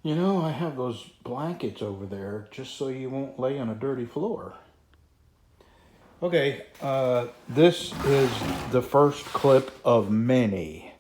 You know, I have those blankets over there just so you won't lay on a dirty floor. Okay, this is the first clip of many.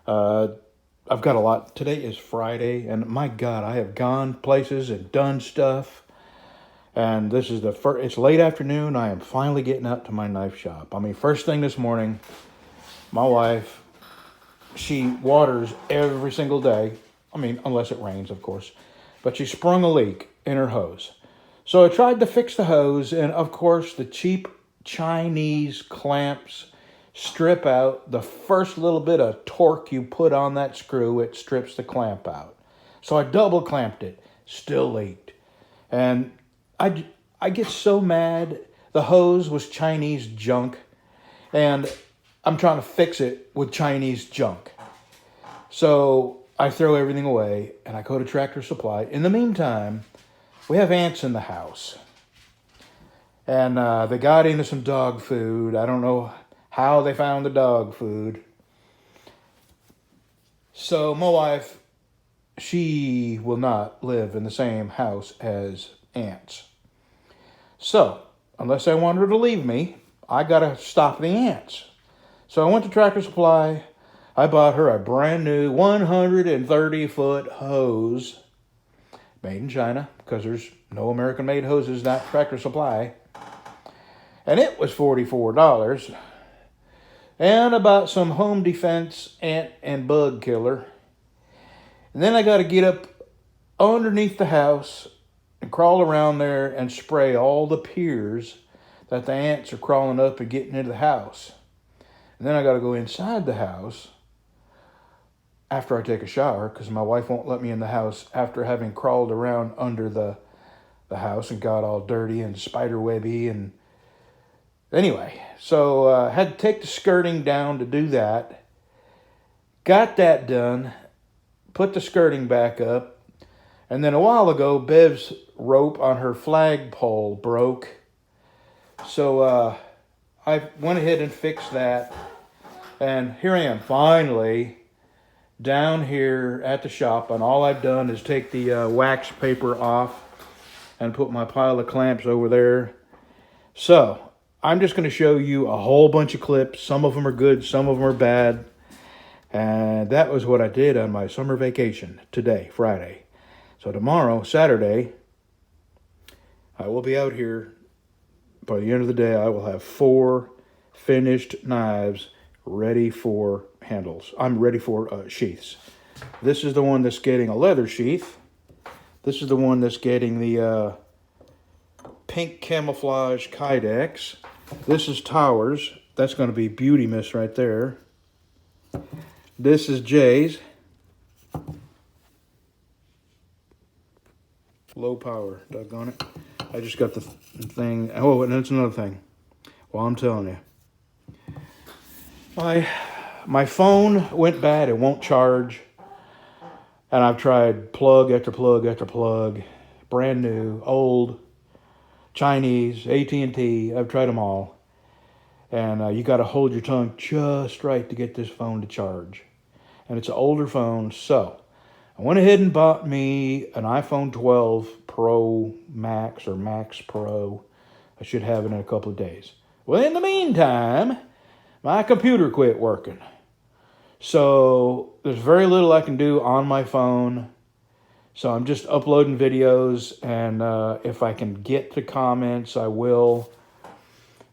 Uh, I've got a lot. Today is Friday, and my God, I have gone places and done stuff. And this is the first, it's late afternoon. I am finally getting out to my knife shop. I mean, first thing this morning, my wife, she waters every single day. I mean, unless it rains, of course. But she sprung a leak in her hose. So I tried to fix the hose, and of course, the cheap Chinese clamps strip out the first little bit of torque you put on that screw, it strips the clamp out. So I double clamped it, still leaked. And I get so mad. The hose was Chinese junk, and I'm trying to fix it with Chinese junk. So I throw everything away and I go to Tractor Supply. In the meantime, we have ants in the house. And they got into some dog food. I don't know how they found the dog food. So my wife, she will not live in the same house as ants. So, unless I want her to leave me, I gotta stop the ants. So I went to Tractor Supply. I bought her a brand new 130-foot hose made in China, because there's no American-made hoses at Tractor Supply. And it was $44. And about some home defense ant and bug killer. And then I got to get up underneath the house and crawl around there and spray all the piers that the ants are crawling up and getting into the house. And then I got to go inside the house after I take a shower, because my wife won't let me in the house after having crawled around under the house and got all dirty and spider webby. And anyway, so I had to take the skirting down to do that. Got that done, put the skirting back up, and then a while ago, Bev's rope on her flagpole broke. So I went ahead and fixed that. And here I am, finally, down here at the shop, and all I've done is take the wax paper off and put my pile of clamps over there. So I'm just going to show you a whole bunch of clips. Some of them are good, some of them are bad. And that was what I did on my summer vacation today, Friday. So tomorrow, Saturday, I will be out here. By the end of the day, I will have 4 finished knives ready for handles. I'm ready for sheaths. This is the one that's getting a leather sheath. This is the one that's getting the pink camouflage Kydex. This is Towers. That's going to be Beauty Mist right there. This is Jay's. Low power, doggone it. I just got the thing. Oh, and that's another thing. Well, I'm telling you. My phone went bad. It won't charge. And I've tried plug after plug after plug. Brand new, old, Chinese, AT&T. I've tried them all. And you got to hold your tongue just right to get this phone to charge. And it's an older phone, so I went ahead and bought me an iPhone 12 Pro Max or Max Pro. I should have it in a couple of days. Well, in the meantime, my computer quit working. So there's very little I can do on my phone. So I'm just uploading videos, and if I can get to comments, I will.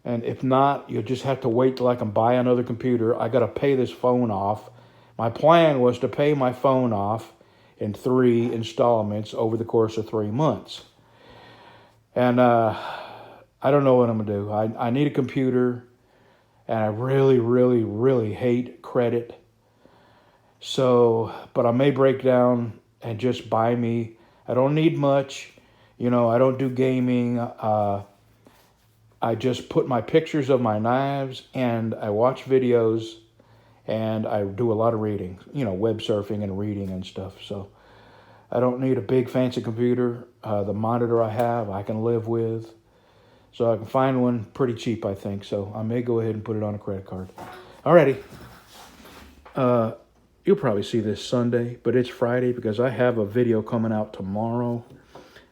And if not, you'll just have to wait till I can buy another computer. I got to pay this phone off. My plan was to pay my phone off in 3 installments over the course of 3 months. And I don't know what I'm going to do. I need a computer, and I really, really, really hate credit. So, but I may break down and just buy me. I don't need much. You know, I don't do gaming. I just put my pictures of my knives, and I watch videos, and I do a lot of reading, you know, web surfing and reading and stuff. So I don't need a big fancy computer. The monitor I have, I can live with. So I can find one pretty cheap, I think. So I may go ahead and put it on a credit card. Alrighty. You'll You'll probably see this Sunday, but it's Friday because I have a video coming out tomorrow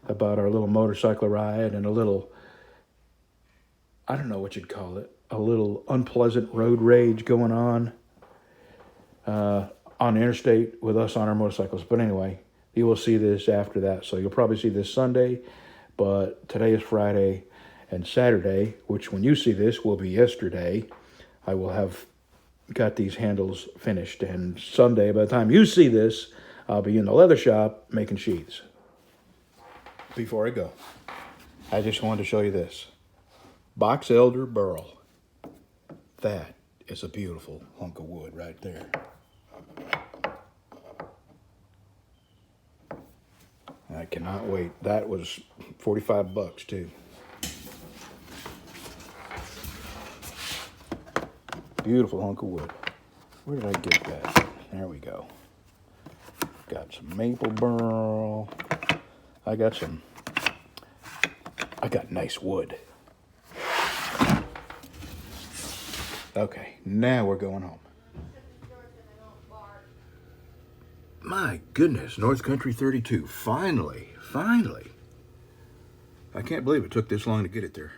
about our little motorcycle ride and a little, I don't know what you'd call it, a little unpleasant road rage going on the interstate with us on our motorcycles. But anyway, you will see this after that. So you'll probably see this Sunday, but today is Friday, and Saturday, which when you see this will be yesterday, I will have got these handles finished. And Sunday, by the time you see this, I'll be in the leather shop making sheaths. Before I go, I just wanted to show you this. Box elder burl. That is a beautiful hunk of wood right there. I cannot wait. That was $45 too. Beautiful hunk of wood. Where did I get that? There we go. Got some maple burl. I got nice wood. Okay, now we're going home. My goodness, North Country 32. Finally. I can't believe it took this long to get it there.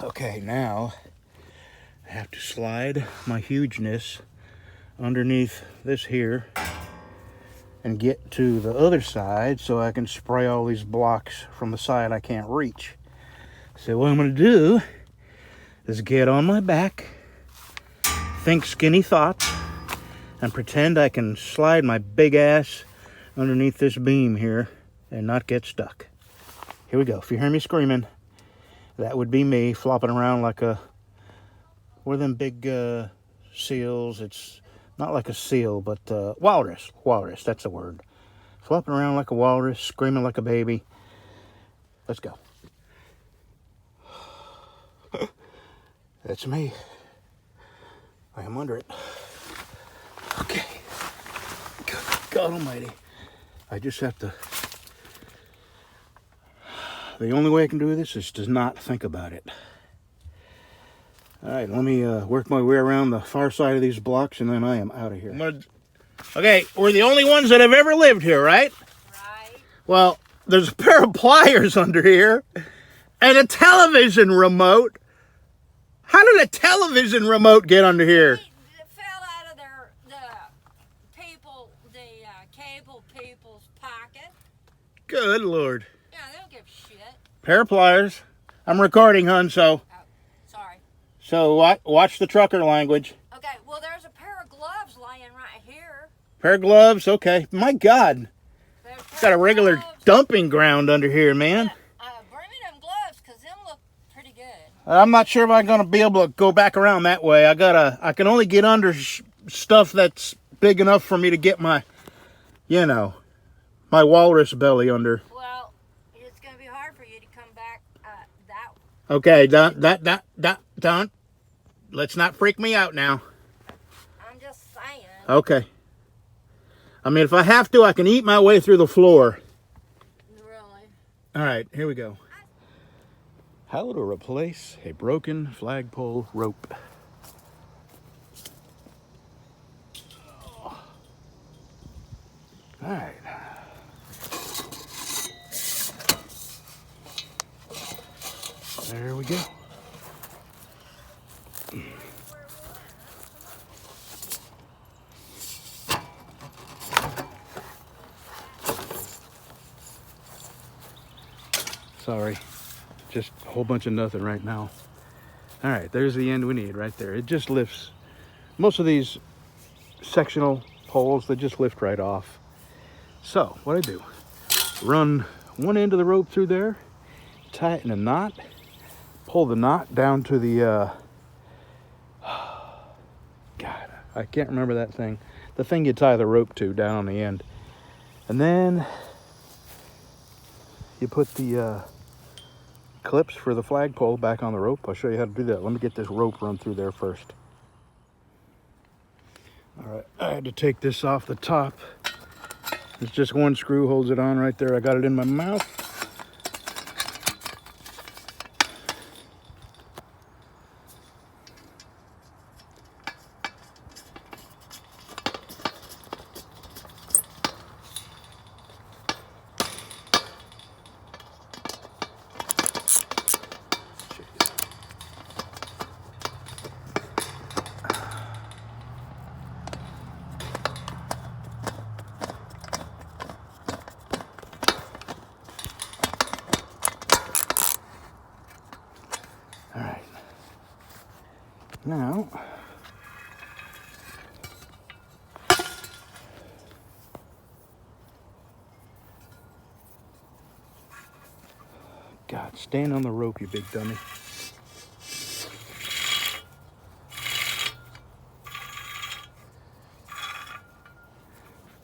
Okay, now I have to slide my hugeness underneath this here and get to the other side so I can spray all these blocks from the side I can't reach. So what I'm going to do is get on my back, think skinny thoughts, and pretend I can slide my big ass underneath this beam here and not get stuck. Here we go. If you hear me screaming, that would be me flopping around like a, what are them big seals? It's not like a seal, but walrus. Walrus, that's the word. Flopping around like a walrus, screaming like a baby. Let's go. That's me. I am under it. Okay. God almighty. I just have to... The only way I can do this is to not think about it. All right, let me work my way around the far side of these blocks, and then I am out of here. Okay, we're the only ones that have ever lived here, right? Right. Well, there's a pair of pliers under here, and a television remote. How did a television remote get under here? It fell out of the cable people's pocket. Good Lord. Yeah, they don't give a shit. Pair of pliers. I'm recording, hun, so... Oh, sorry. So watch the trucker language. Okay, well, there's a pair of gloves laying right here. Pair of gloves, okay. My God. Got a regular dumping ground under here, man. Bring me them gloves, because them look pretty good. I'm not sure if I'm going to be able to go back around that way. I can only get under stuff that's big enough for me to get my, my walrus belly under. Well, it's going to be hard for you to come back that way. Okay, don't. Let's not freak me out now. I'm just saying. Okay. I mean, if I have to, I can eat my way through the floor. Really? All right, here we go. How to replace a broken flagpole rope. All right. There we go. Sorry, just a whole bunch of nothing right now. All right, there's the end we need right there. It just lifts. Most of these sectional poles, they just lift right off. So what I do, run one end of the rope through there, tie it in a knot, pull the knot down to the, God, I can't remember that thing. The thing you tie the rope to down on the end. And then you put the clips for the flagpole back on the rope. I'll show you how to do that. Let me get this rope run through there first. All right, I had to take this off the top. It's just one screw holds it on right there. I got it in my mouth. All right. Now, God, stand on the rope, you big dummy.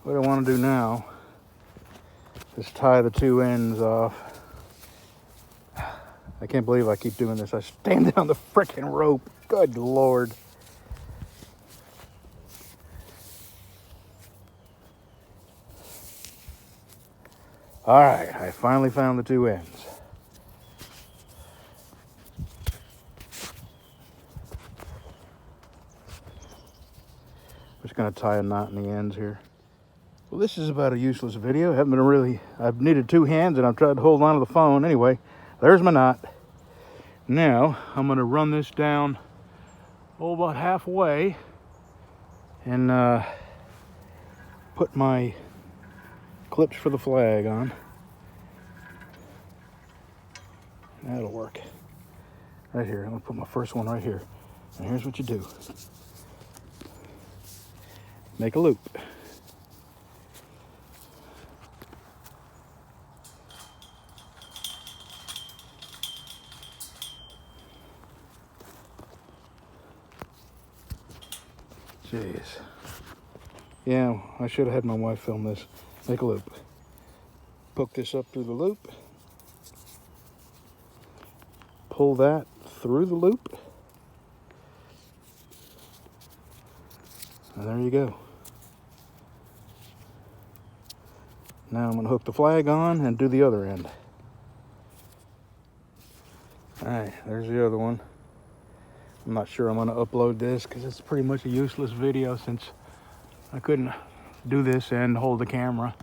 What I want to do now is tie the two ends off. I can't believe I keep doing this. I stand on the frickin' rope. Good Lord. All right, I finally found the two ends. Just gonna tie a knot in the ends here. Well, this is about a useless video. I've needed two hands and I've tried to hold on to the phone. Anyway, there's my knot. Now, I'm gonna run this down, about halfway and put my clips for the flag on. That'll work. Right here, I'm gonna put my first one right here. And here's what you do. Make a loop. Jeez. Yeah, I should have had my wife film this. Make a loop. Poke this up through the loop. Pull that through the loop. And there you go. Now I'm going to hook the flag on and do the other end. Alright, there's the other one. I'm not sure I'm going to upload this because it's pretty much a useless video since I couldn't do this and hold the camera.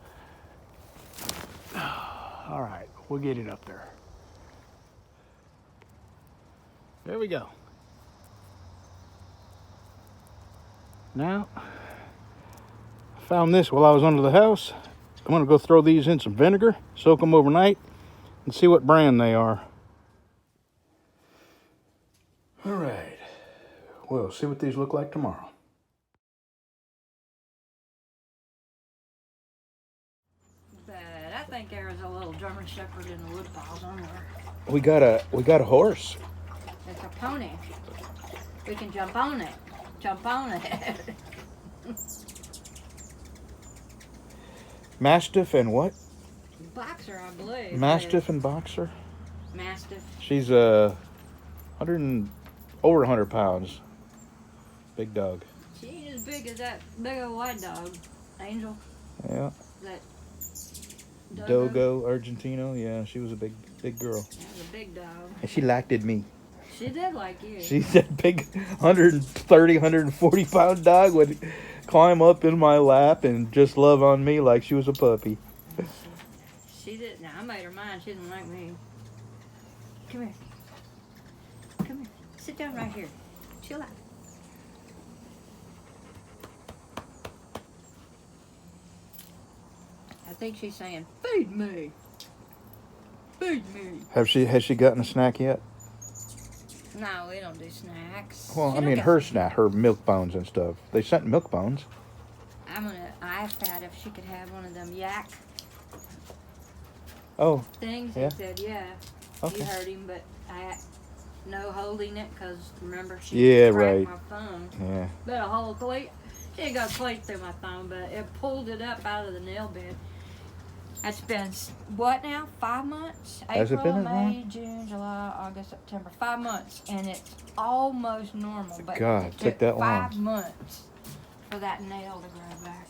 Alright, we'll get it up there. There we go. Now, I found this while I was under the house. I'm going to go throw these in some vinegar, soak them overnight, and see what brand they are. All right. We'll see what these look like tomorrow. But I think there's a little German Shepherd in the woodpile somewhere. We got a horse. It's a pony. We can jump on it. Jump on it. Mastiff and what? Boxer, I believe. Mastiff and Boxer. Mastiff. She's over 100 pounds. Big dog. She ain't as big as that big old white dog, Angel. Yeah. That Dogo Argentino. Yeah, she was a big girl. That was a big dog. And she liked me. She did like you. She's that big 130, 140 pound dog would climb up in my lap and just love on me like she was a puppy. She did. Now, I made her mine. She didn't like me. Come here. Come here. Sit down right here. Chill out. I think she's saying, feed me. Feed me. Has she gotten a snack yet? No, we don't do snacks. Well, She I don't mean get her snack, her milk bones and stuff. They sent milk bones. I asked Pat if she could have one of them yak Oh, things. Yeah. He said, yeah. Okay. You heard him, but I no holding it because remember she Yeah, cracked right. my thumb. yeah. But a whole cleat. She got cleat through my thumb, but it pulled it up out of the nail bed. That's been what now? 5 months? Has it April, been that long? May, June, July, August, September. 5 months, and it's almost normal. But God, it took took that 5 long. months for that nail to grow back.